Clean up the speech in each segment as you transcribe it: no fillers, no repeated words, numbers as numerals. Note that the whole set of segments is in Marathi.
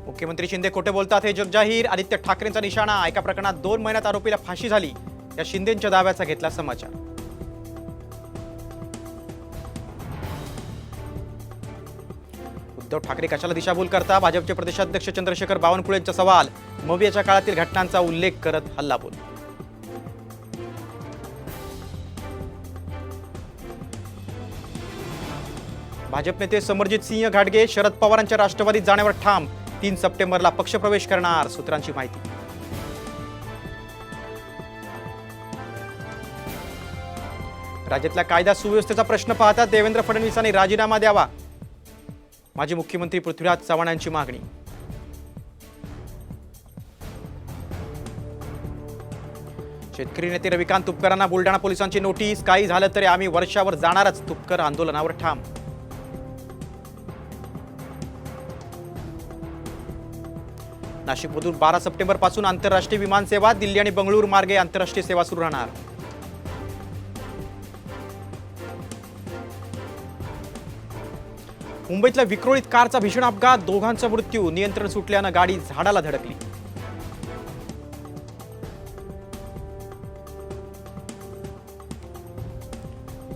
मुख्यमंत्री शिंदे खोटे बोलतात हे जगजाहीर. आदित्य ठाकरेंचा निशाणा. एका प्रकरणात 2 महिन्यात आरोपीला फाशी झाली. या शिंदेंच्या दाव्याचा घेतला समाचार. उद्धव ठाकरे कशाला दिशाभूल करता? भाजपचे प्रदेशाध्यक्ष चंद्रशेखर बावनकुळेंचा सवाल. मवियाच्या काळातील घटनांचा उल्लेख करत हल्लाबोल. भाजप नेते समरजित सिंह घाटगे शरद पवारांच्या राष्ट्रवादीत जाण्यावर ठाम. 3 सप्टेंबरला पक्षप्रवेश करणार, सूत्रांची माहिती. राज्यातल्या कायदा सुव्यवस्थेचा प्रश्न पाहता देवेंद्र फडणवीसांनी राजीनामा द्यावा. माजी मुख्यमंत्री पृथ्वीराज चव्हाणांची मागणी. शेतकरी नेते रविकांत तुपकरांना बुलडाणा पोलिसांची नोटीस. काही झालं तरी आम्ही वर्षावर जाणारच, तुपकर आंदोलनावर ठाम. नाशिकमधून 12 सप्टेंबर पासून आंतरराष्ट्रीय विमान सेवा. दिल्ली आणि बंगळुरू मार्गे आंतरराष्ट्रीय सेवा सुरू राहणार. मुंबईतल्या विक्रोळीत कारचा भीषण अपघात. दोघांचा मृत्यू. नियंत्रण सुटल्यानं गाडी झाडाला धडकली.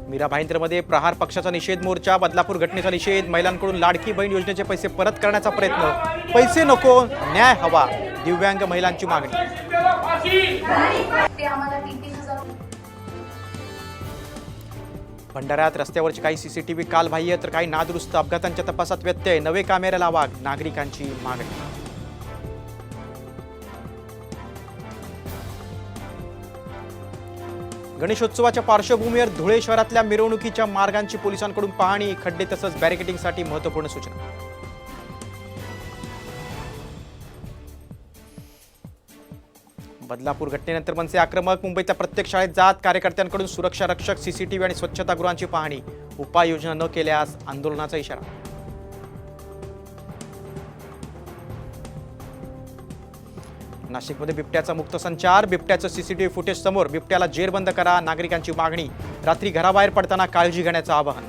मीरा भाईंदरमध्ये प्रहार पक्षाचा निषेध मोर्चा. बदलापूर घटनेचा निषेध. महिलांकडून लाडकी बहीण योजनेचे पैसे परत करण्याचा प्रयत्न. पैसे नको, न्याय हवा. दिव्यांग महिलांची मागणी. भंडाऱ्यात रस्त्यावरची काही सीसीटीव्ही कालबाह्य तर काही नादुरुस्त. अपघातांच्या तपासात व्यत्यय. नवे कॅमेरे लावा, नागरिकांची मागणी. गणेशोत्सवाच्या पार्श्वभूमीवर धुळे शहरातल्या मिरवणुकीच्या मार्गांची पोलिसांकडून पाहणी. खड्डे तसंच बॅरिकेडिंगसाठी महत्त्वपूर्ण सूचना. बदलापूर घटनेनंतर मनसे आक्रमक. मुंबईतल्या प्रत्येक शाळेत जात. कार्यकर्त्यांकडून सुरक्षा रक्षक, सीसीटीव्ही आणि स्वच्छतागृहांची पाहणी. उपाययोजना न केल्यास आंदोलनाचा इशारा. नाशिकमध्ये बिबट्याचा मुक्त संचार. बिबट्याचं सीसीटीव्ही फुटेज समोर. बिबट्याला जेरबंद करा, नागरिकांची मागणी. रात्री घराबाहेर पडताना काळजी घेण्याचं आवाहन.